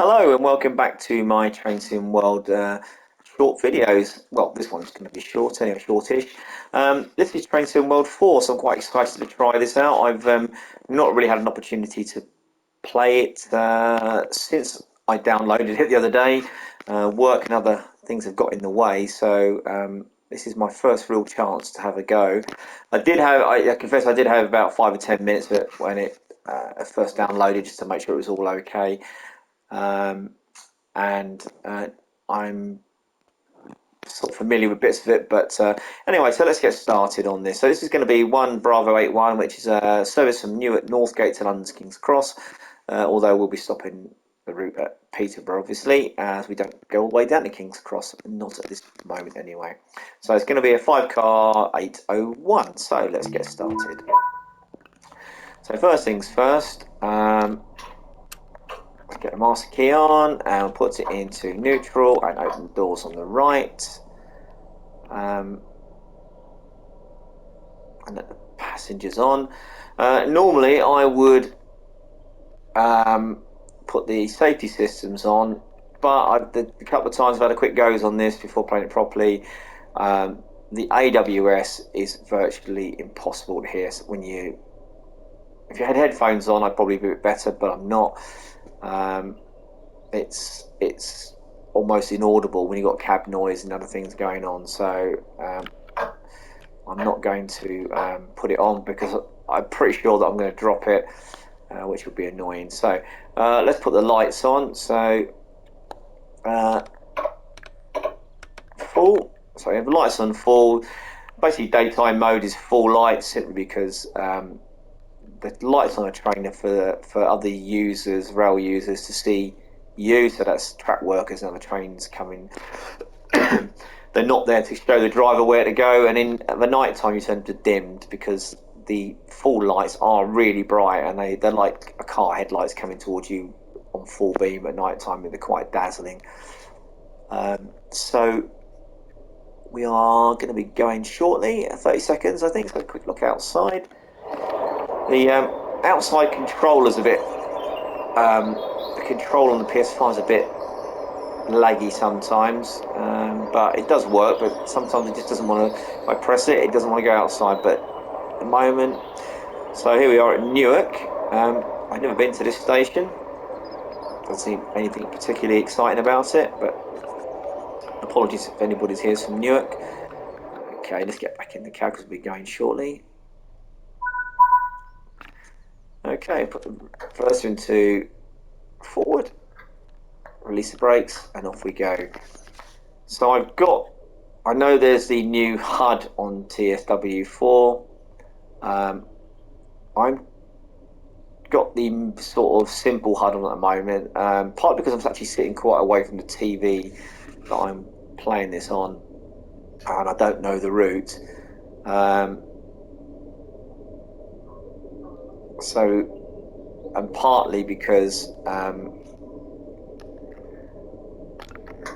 Hello and welcome back to my Train Sim World short videos. Well, this one's going to be short, anyway, shortish. This is Train Sim World 4, so I'm quite excited to try this out. I've not really had an opportunity to play it since I downloaded it the other day. Work and other things have got in the way, so this is my first real chance to have a go. I confess I did have about 5 or 10 minutes of it when it first downloaded, just to make sure it was all okay. And I'm sort of familiar with bits of it, but anyway, so let's get started on this. So this is going to be 1 Bravo 81, which is a service from Newark Northgate to London's King's Cross, although we'll be stopping the route at Peterborough, obviously, as we don't go all the way down to King's Cross, not at this moment anyway. So it's going to be a 5-car 801, so let's get started. So first things first, get the master key on and puts it into neutral and open the doors on the right, and let the passengers on. Normally I would put the safety systems on, but the couple of times I've had a quick goes on this before playing it properly. The AWS is virtually impossible to hear. So if you had headphones on, I'd probably be a bit better, but I'm not. It's almost inaudible when you've got cab noise and other things going on, so I'm not going to put it on because I'm pretty sure that I'm going to drop it, which would be annoying. So let's put the lights on. So full. So you have the lights on full. Basically daytime mode is full light, simply because the lights on a train are for other users, rail users, to see you. So that's track workers and other trains coming. They're not there to show the driver where to go. And in the night time, you turn to dimmed because the full lights are really bright, and they're like a car headlights coming towards you on full beam at night time. They're quite dazzling. So we are going to be going shortly, 30 seconds, I think. So a quick look outside. The outside controller's a bit, the control on the PS5 is a bit laggy sometimes, but it does work, but sometimes it just doesn't want to, if I press it, it doesn't want to go outside, but at the moment, so here we are at Newark. I've never been to this station, doesn't seem anything particularly exciting about it, but apologies if anybody's here from Newark. Okay, let's get back in the cab because we'll be going shortly. Okay, put the first into forward, release the brakes, and off we go. So I know there's the new HUD on TWS4. I've got the sort of simple HUD on at the moment, partly because I'm actually sitting quite away from the TV that I'm playing this on, and I don't know the route. And partly because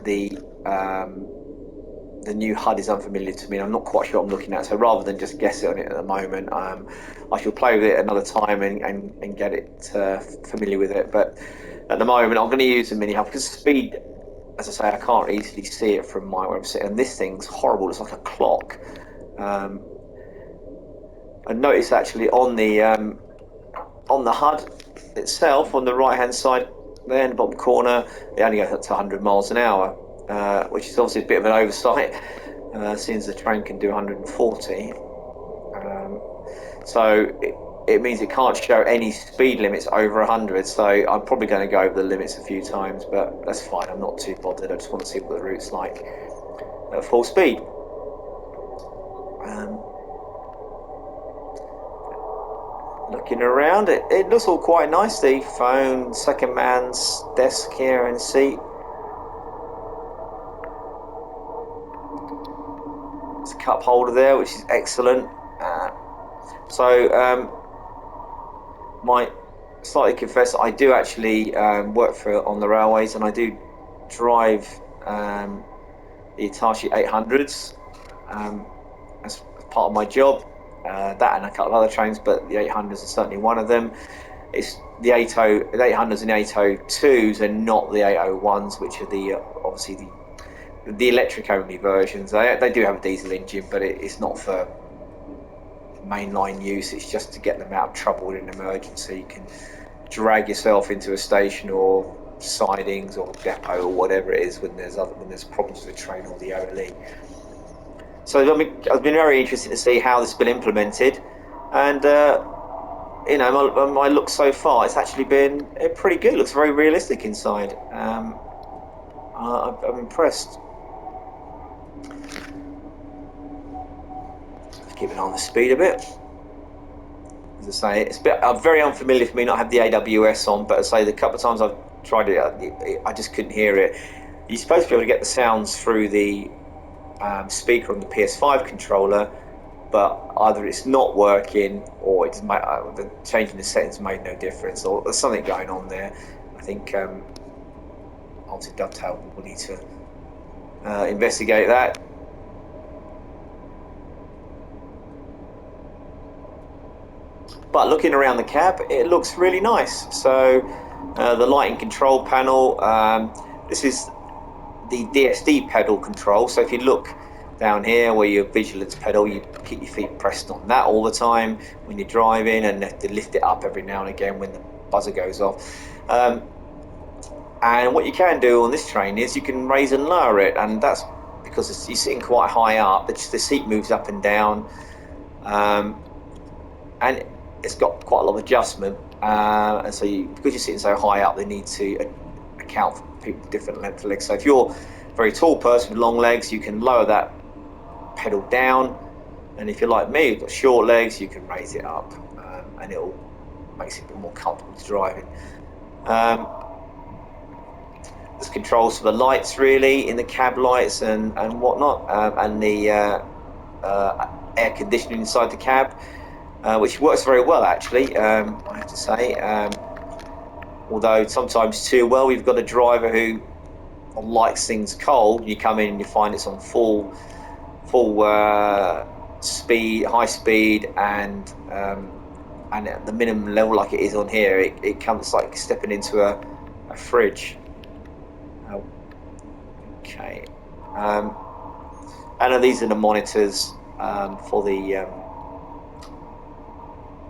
the new HUD is unfamiliar to me, and I'm not quite sure what I'm looking at. So rather than just guess it on it at the moment, I shall play with it another time and get it familiar with it. But at the moment, I'm going to use the mini HUD because speed, as I say, I can't easily see it from my website, and this thing's horrible. It's like a clock. I noticed actually on the HUD itself, on the right hand side there in the bottom corner, it only goes up to 100 miles an hour, which is obviously a bit of an oversight, since the train can do 140. So it means it can't show any speed limits over 100, so I'm probably going to go over the limits a few times, but that's fine, I'm not too bothered. I just want to see what the route's like at full speed. Looking around, it looks all quite nice. The phone, second man's desk here and seat. There's a cup holder there, which is excellent. My slightly confess, I do actually work on the railways, and I do drive the Hitachi 800s as part of my job. That and a couple of other trains, but the 800s is certainly one of them. It's the 800s and 802s are not the 801s, which are the obviously the electric only versions. They do have a diesel engine, but it's not for mainline use. It's just to get them out of trouble in an emergency. You can drag yourself into a station or sidings or depot or whatever it is when there's problems with the train or the OLE. So I've been very interested to see how this has been implemented, and you know, my look so far, it's actually been pretty good. It looks very realistic inside. I'm impressed. Just keep an eye on the speed a bit. As I say, it's very unfamiliar for me not have the AWS on, but as I say, the couple of times I've tried it, I just couldn't hear it. You're supposed to be able to get the sounds through the speaker on the PS5 controller, but either it's not working or it's the changing the settings made no difference, or there's something going on there. I think obviously Dovetail will need to investigate that. But looking around the cab, it looks really nice. So the lighting control panel, this is the DSD pedal control. So if you look down here where your vigilance pedal, you keep your feet pressed on that all the time when you're driving, and have to lift it up every now and again when the buzzer goes off. And what you can do on this train is you can raise and lower it, and that's because you're sitting quite high up. The seat moves up and down, and it's got quite a lot of adjustment. And so because you're sitting so high up, they need to account for people with different length of legs. So if you're a very tall person with long legs, you can lower that pedal down, and if you're like me, you've got short legs, you can raise it up, and it'll makes it a bit more comfortable to driving. There's controls for the lights, really, in the cab lights and whatnot, and the air conditioning inside the cab, which works very well, actually, I have to say. Although sometimes too well. We've got a driver who likes things cold. You come in and you find it's on full speed, high speed, and at the minimum level, like it is on here, it comes like stepping into a fridge. Okay, and these are the monitors for the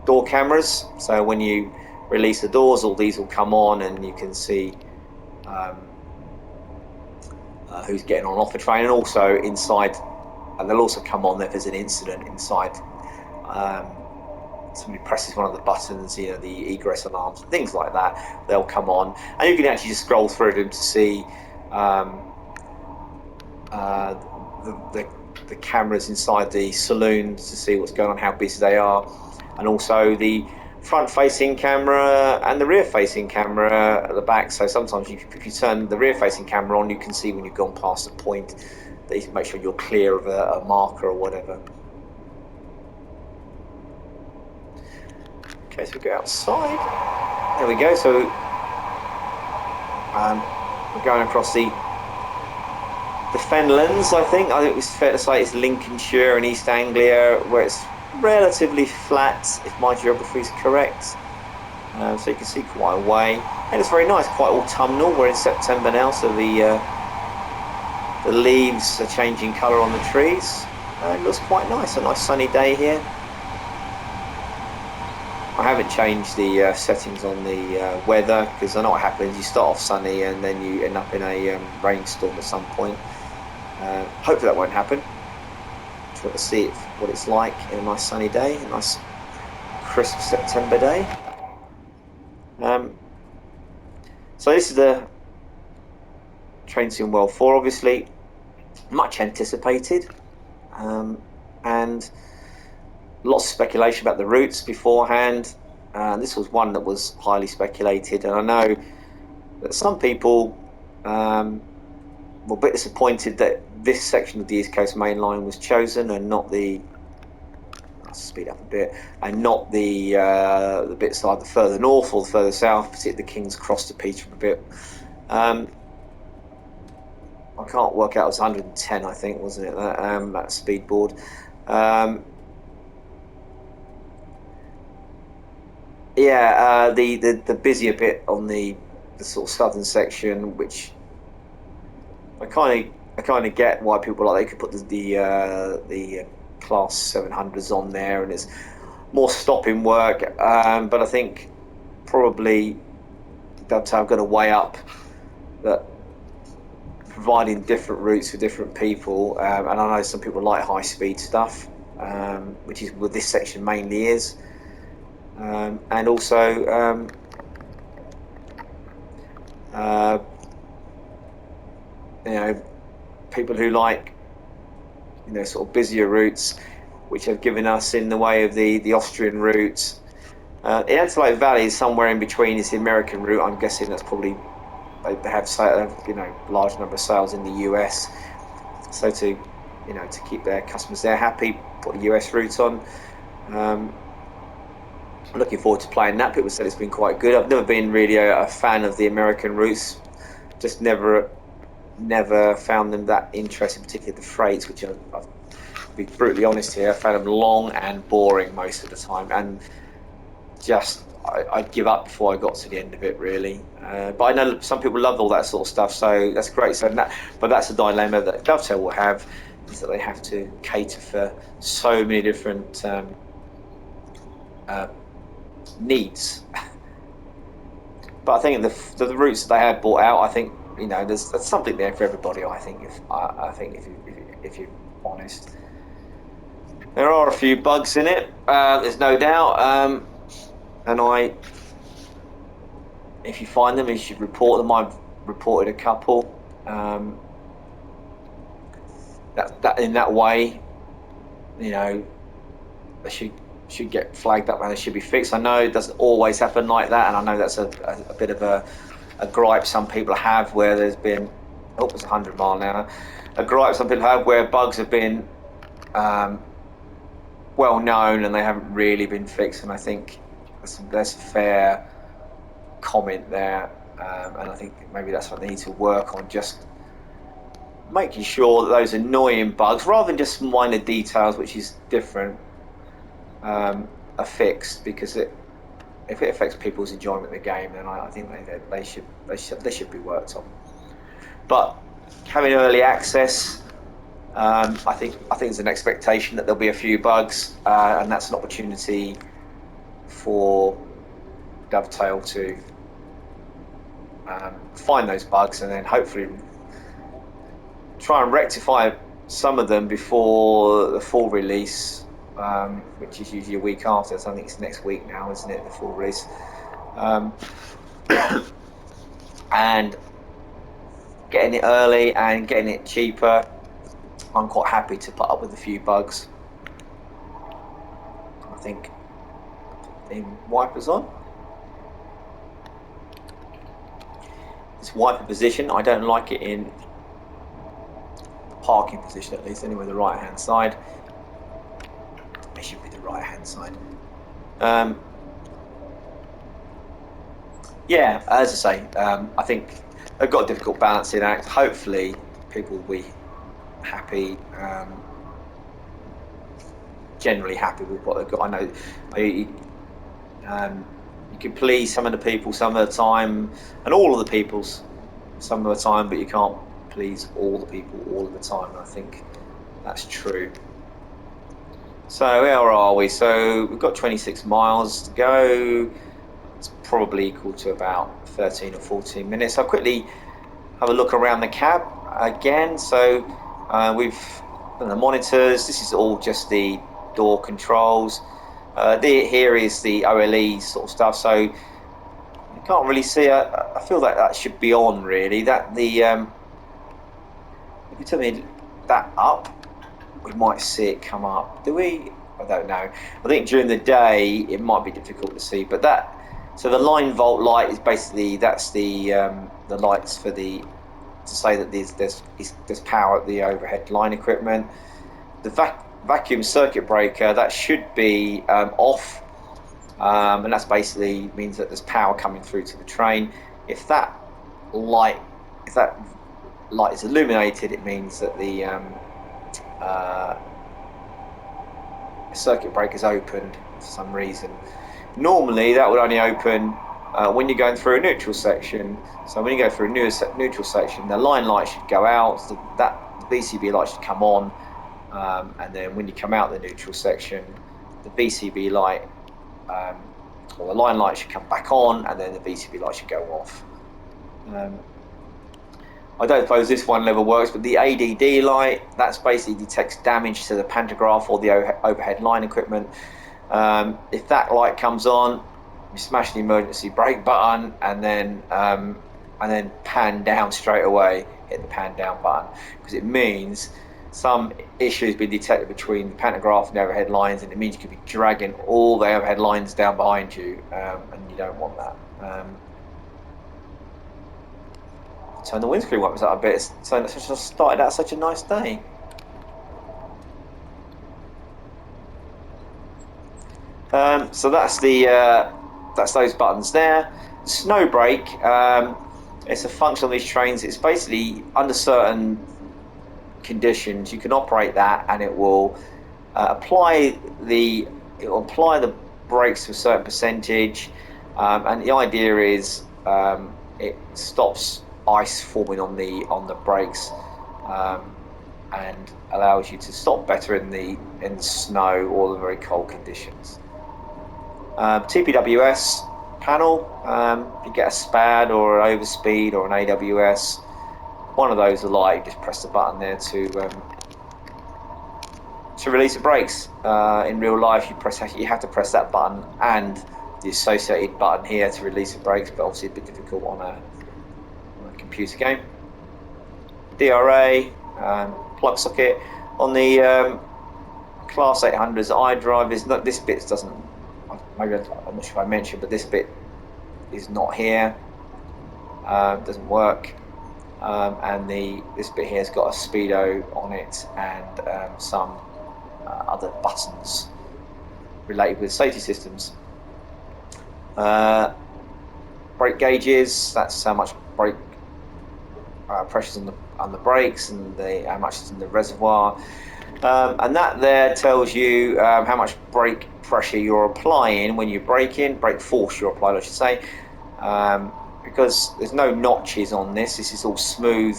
door cameras. So when you release the doors, all these will come on, and you can see who's getting on and off the train, and also inside, and they'll also come on if there's an incident inside. Somebody presses one of the buttons, you know, the egress alarms, things like that, they'll come on, and you can actually just scroll through them to see the cameras inside the saloons to see what's going on, how busy they are, and also the front-facing camera and the rear-facing camera at the back. So sometimes if you turn the rear-facing camera on, you can see when you've gone past a point, that you can make sure you're clear of a marker or whatever. Okay, so we go outside. There we go. So we're going across the Fenlands, I think it's fair to say it's Lincolnshire and East Anglia, where it's relatively flat, if my geography is correct. So you can see quite a way, and it's very nice, quite autumnal. We're in September now, so the leaves are changing colour on the trees. It looks quite nice, a nice sunny day here. I haven't changed the settings on the weather, because I know what happens. You start off sunny and then you end up in a rainstorm at some point. Hopefully that won't happen. Try to see what it's like in a nice sunny day, a nice crisp September day. So this is the train SimWorld 4, obviously much anticipated, and lots of speculation about the routes beforehand. This was one that was highly speculated, and I know that some people were a bit disappointed that this section of the East Coast Main Line was chosen and not the, I'll speed up a bit, and not the bits like the further north or the further south, particularly the King's Cross to Peterborough bit. I can't work out, it was 110, I think, wasn't it, that speedboard. Yeah, the busier bit on the sort of southern section, which I kind of get why people like they could put the class 700s on there, and it's more stopping work. But I think probably Dovetail got to weigh up that providing different routes for different people, and I know some people like high speed stuff, which is what this section mainly is, and also uh, you know, people who like, you know, sort of busier routes, which have given us in the way of the Austrian route. The Antelope Valley is somewhere in between. Is the American route. I'm guessing that's probably they have, you know, large number of sales in the US. So to, you know, to keep their customers there happy, put the US route on. Looking forward to playing that. People said it's been quite good. I've never been really a fan of the American routes. Just never found them that interesting, particularly the freights, which I'll be brutally honest here, I found them long and boring most of the time, and just I'd give up before I got to the end of it, really. But I know some people love all that sort of stuff, so that's great. But that's a dilemma that Dovetail will have, is that they have to cater for so many different needs. But I think the routes that they have brought out, I think, you know, there's something there for everybody. I think if you're honest, there are a few bugs in it. There's no doubt, and if you find them, you should report them. I've reported a couple. That in that way, you know, they should get flagged up and they should be fixed. I know it doesn't always happen like that, and I know that's a bit of a gripe some people have, where there's been, oh, it's 100 mile an hour, a gripe some people have where bugs have been well known and they haven't really been fixed, and I think there's a fair comment there, and I think maybe that's what they need to work on, just making sure that those annoying bugs, rather than just minor details, which is different, are fixed, because if it affects people's enjoyment of the game, then I think they should be worked on. But having early access, I think there's an expectation that there'll be a few bugs, and that's an opportunity for Dovetail to find those bugs and then hopefully try and rectify some of them before the full release, which is usually a week after. So I think it's next week now, isn't it, the full release? And getting it early and getting it cheaper, I'm quite happy to put up with a few bugs. I think the wipers on. This wiper position, I don't like it in the parking position, at least anyway, the right hand side. It should be the right hand side. Yeah, as I say, I think they've got a difficult balancing act. Hopefully people will be happy, generally happy with what they've got. I know you can please some of the people some of the time, and all of the peoples some of the time, but you can't please all the people all of the time, and I think that's true. So where are we? So we've got 26 miles to go. It's probably equal to about 13 or 14 minutes. I'll quickly have a look around the cab again. So we've done the monitors. This is all just the door controls. Here is the OLE sort of stuff. So you can't really see. I feel like that should be on, really. That if you turn that up, we might see it come up. Do we? I don't know. I think during the day it might be difficult to see, but that. So the line volt light is basically, that's the lights for to say that there's power at the overhead line equipment. The vacuum circuit breaker, that should be off, and that's basically means that there's power coming through to the train. If that light is illuminated, it means that the circuit breaker is opened for some reason. Normally that would only open when you're going through a neutral section. So when you go through a neutral section, the line light should go out, so the BCB light should come on, and then when you come out the neutral section, the BCB light or the line light should come back on, and then the BCB light should go off. I don't suppose this one level works, but the ADD light, that's basically detects damage to the pantograph or the overhead line equipment. If that light comes on, you smash the emergency brake button and then pan down straight away. Hit the pan down button, because it means some issue has been detected between the pantograph and the overhead lines, and it means you could be dragging all the overhead lines down behind you, and you don't want that. Turn the windscreen wipers up a bit. So it just started out such a nice day. So that's those buttons there. Snow brake. It's a function on these trains. It's basically under certain conditions you can operate that, and it will apply the brakes to a certain percentage, and the idea is it stops ice forming on the brakes, and allows you to stop better in the snow or the very cold conditions. TWS panel, you get a SPAD or an overspeed or an AWS. One of those are light. Just press the button there to release the brakes. In real life, you have to press that button and the associated button here to release the brakes, but obviously a bit difficult on a computer game. DRA, plug socket on the Class 800s iDrive. This bit doesn't. Maybe I'm not sure if I mentioned, but this bit is not here. Doesn't work. And this bit here has got a speedo on it and some other buttons related with safety systems. Brake gauges, that's how much brake pressure's on the brakes and how much is in the reservoir. And that there tells you how much brake pressure you're applying when you're braking, brake force you're applying, I should say. Because there's no notches on this is all smooth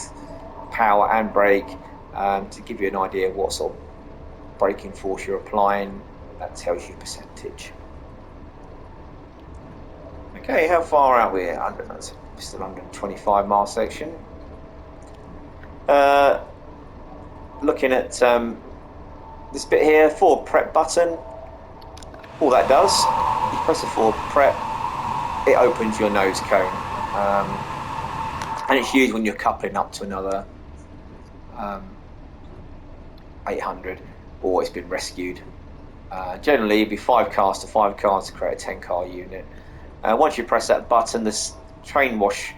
power and brake, to give you an idea of what sort of braking force you're applying. That tells you percentage. Okay, how far are we? That's just an 125 mile section. Looking at this bit here, forward prep button. All that does, you press the forward prep, it opens your nose cone, and it's used when you're coupling up to another 800 or it's been rescued. Generally it'd be 5 cars to 5 cars to create a 10-car unit. Once you press that button, this train wash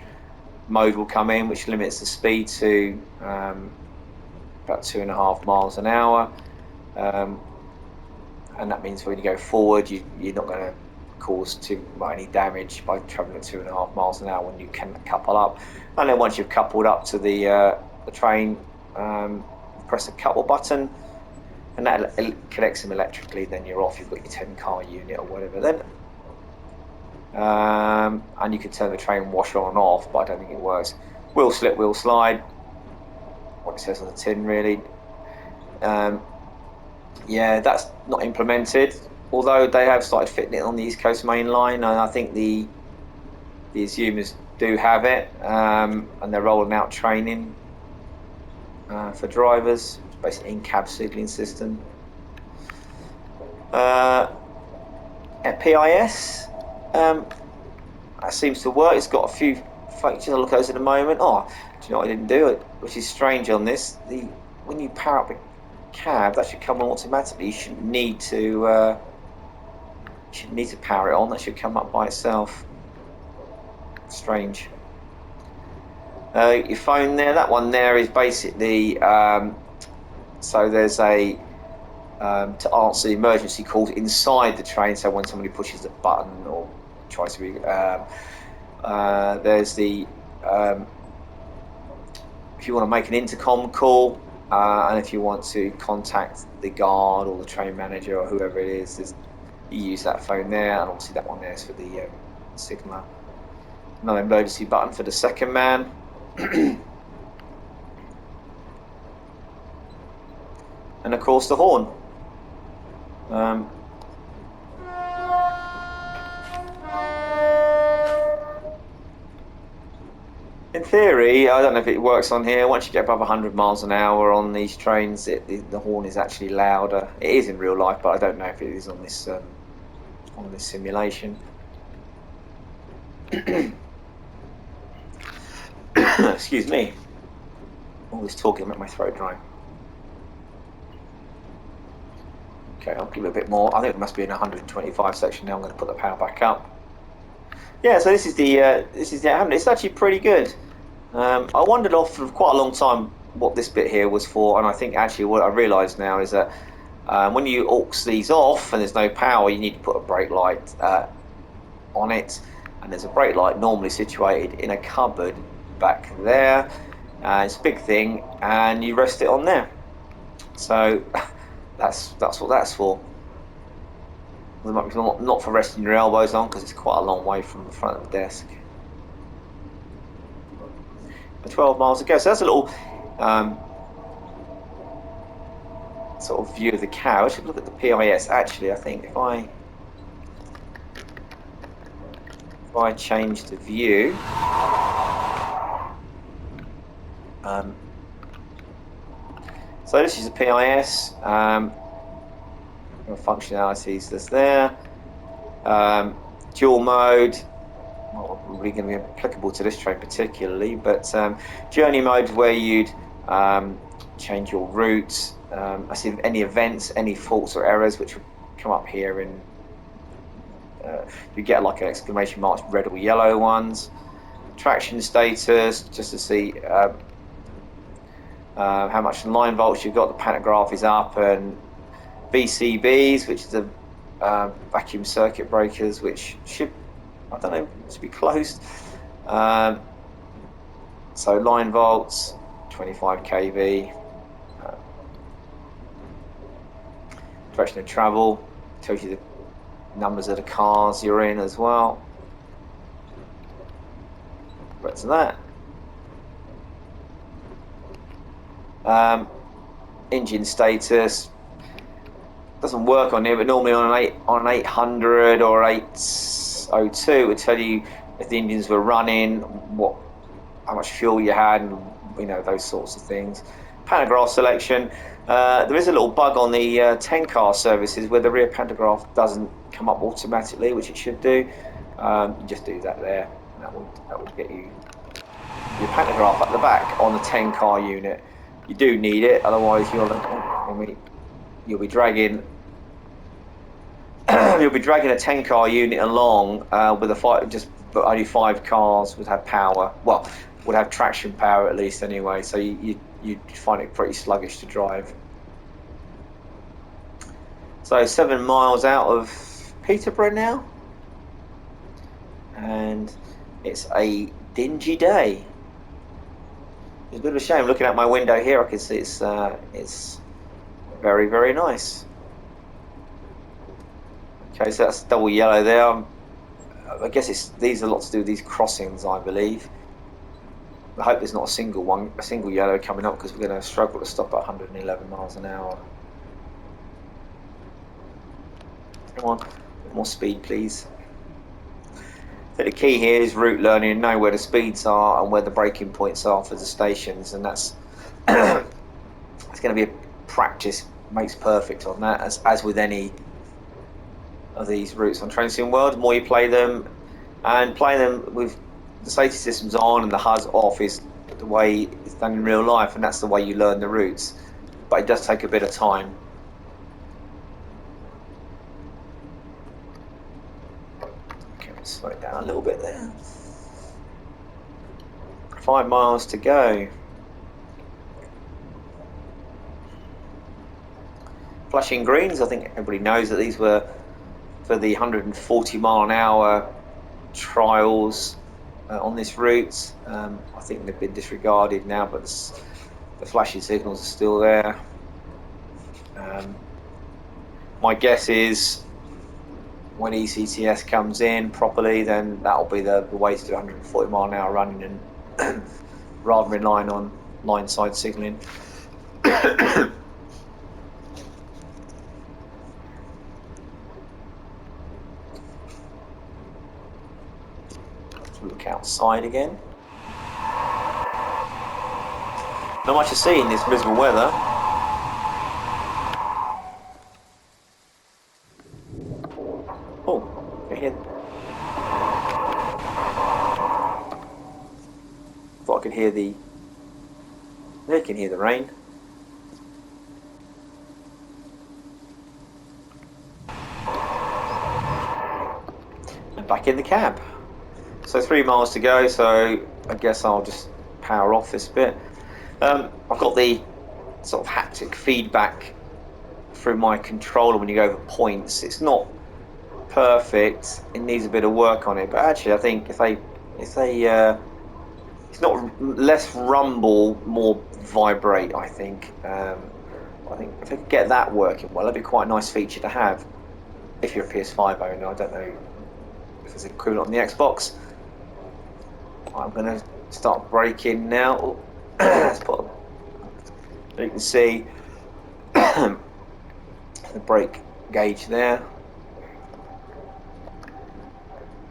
mode will come in, which limits the speed to about 2.5 miles an hour, and that means when you go forward, you're not going to cause any damage by travelling at 2.5 miles an hour when you can couple up. And then once you've coupled up to the train, press the couple button, and that connects them electrically. Then you're off. You've got your 10-car unit or whatever. Then, and you can turn the train wash on and off, but I don't think it works. Wheel slip, wheel slide. What it says on the tin, really. Yeah, that's not implemented, although they have started fitting it on the East Coast Main Line, and I think the Azumers do have it, and they're rolling out training for drivers. It's basically in-cab signalling system. At PIS, that seems to work. It's got a few features. I'll look at those in a moment. Oh, do you know what I didn't do? Which is strange on this. When you power up a cab, that should come on automatically. You shouldn't need to power it on. That should come up by itself. Strange. Your phone there, that one there is basically so there's a to answer emergency calls inside the train. So when somebody pushes the button or tries to there's the if you want to make an intercom call, and if you want to contact the guard or the train manager or whoever it is, you use that phone there, and obviously that one there is for the signal. Another emergency button for the second man. And of course the horn. In theory, I don't know if it works on here. Once you get above 100 miles an hour on these trains, the horn is actually louder. It is in real life, but I don't know if it is on this simulation. Excuse me. All this talking make my throat dry. Okay, I'll give it a bit more. I think it must be in 125 section now. I'm going to put the power back up. Yeah, so this is the it's actually pretty good. I wondered off for quite a long time what this bit here was for, and I think actually what I realised now is that when you aux these off and there's no power, you need to put a brake light on it, and there's a brake light normally situated in a cupboard back there. It's a big thing, and you rest it on there. So that's what that's for. Not for resting your elbows on, because it's quite a long way from the front of the desk. 12 miles to go. So that's a little sort of view of the cow. I should look at the PIS. Actually, I think if I change the view, so this is the PIS. Functionalities that's there. Dual mode. Not really going to be applicable to this train particularly, but journey mode where you'd change your route. I see any events, any faults or errors, which will come up here in. You get like an exclamation marks, red or yellow ones. Traction status, just to see how much line volts you've got. The pantograph is up, and VCBs, which is the vacuum circuit breakers, which should, I don't know, should be closed. So line volts, 25 kV. Direction of travel, tells you the numbers of the cars you're in as well. Back to that. Engine status doesn't work on here, but normally on an 800 or 802 it would tell you if the engines were running, how much fuel you had, and those sorts of things. Pantograph selection. There is a little bug on the 10 car services where the rear pantograph doesn't come up automatically, which it should do. You just do that there, and that will get you your pantograph at the back on the 10 car unit. You do need it, otherwise you'll be dragging a 10 car unit along with only 5 cars would have power. Well, would have traction power at least anyway. So you'd find it pretty sluggish to drive. So 7 miles out of Peterborough now, and it's a dingy day. It's a bit of a shame. Looking out my window here, I can see it's very, very nice. Okay, so that's double yellow there. I guess these are a lot to do with these crossings, I believe. I hope there's not a single yellow coming up, because we're going to struggle to stop at 111 miles an hour. Come on, more speed, please. So the key here is route learning, and know where the speeds are and where the braking points are for the stations, and that's it's going to be a practice makes perfect on that, as with any of these routes on Train Sim World. The more you play them, and playing them with the safety systems on and the HUDs off, is the way it's done in real life, and that's the way you learn the routes. But it does take a bit of time. Okay, slow it down a little bit there. 5 miles to go. Flashing greens, I think everybody knows that these were for the 140 mile an hour trials on this route. I think they've been disregarded now, but the flashing signals are still there. My guess is when ECTS comes in properly, then that'll be the way to do 140 mile an hour running, and rather than relying on line side signalling. Look outside again. Not much to see in this miserable weather. Oh, can you hear? Thought I could hear the. There, you can hear the rain. And back in the cab. So 3 miles to go. So I guess I'll just power off this bit. I've got the sort of haptic feedback through my controller when you go over points. It's not perfect. It needs a bit of work on it, but actually I think if they it's not less rumble, more vibrate. I think if they could get that working well, that'd be quite a nice feature to have if you're a PS5 owner. I don't know if it's equivalent on the Xbox. I'm going to start braking now. Let's put, you can see the brake gauge there.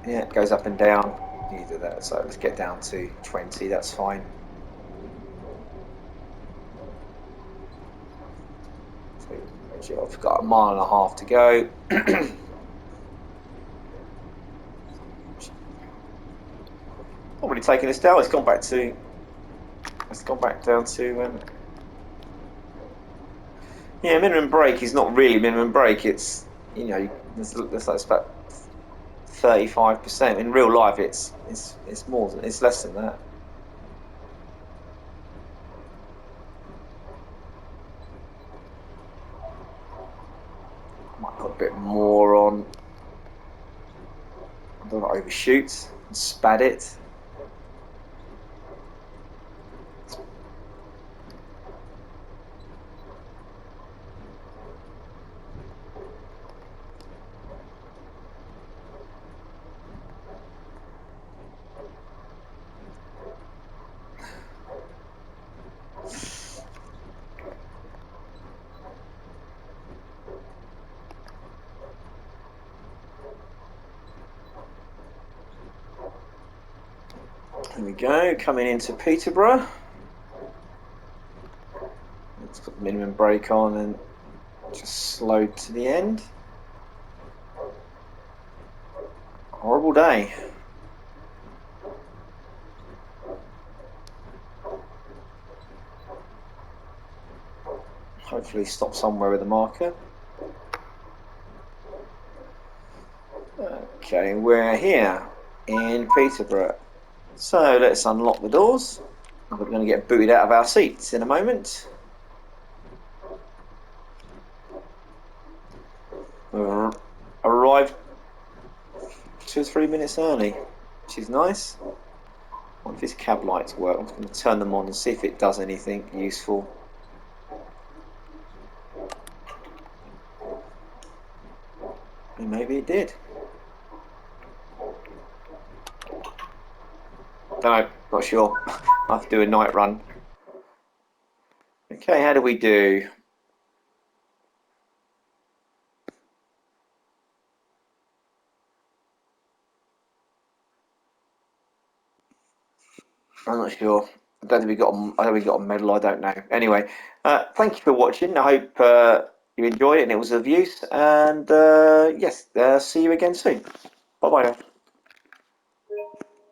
Yeah, it goes up and down. You do that, so let's get down to 20. That's fine. So I've got 1.5 miles to go. Not really taking this down. It's gone back down to. Yeah, minimum brake is not really minimum brake. It's there's about 35%. In real life, it's more than, it's less than that. I might put a bit more on. I don't want to overshoot and spad it. There we go, coming into Peterborough. Let's put the minimum brake on and just slow to the end. Horrible day. Hopefully stop somewhere with a marker. Okay, we're here in Peterborough. So let's unlock the doors. We're going to get booted out of our seats in a moment. We've arrived 2 or 3 minutes early, which is nice. I wonder if his cab lights work. I'm just going to turn them on and see if it does anything useful. And maybe it did. No, not sure. I have to do a night run. Okay, how do we do? I'm not sure. I don't think we got. I don't think we got a medal. I don't know. Anyway, thank you for watching. I hope you enjoyed it and it was of use. And yes, see you again soon. Bye bye now.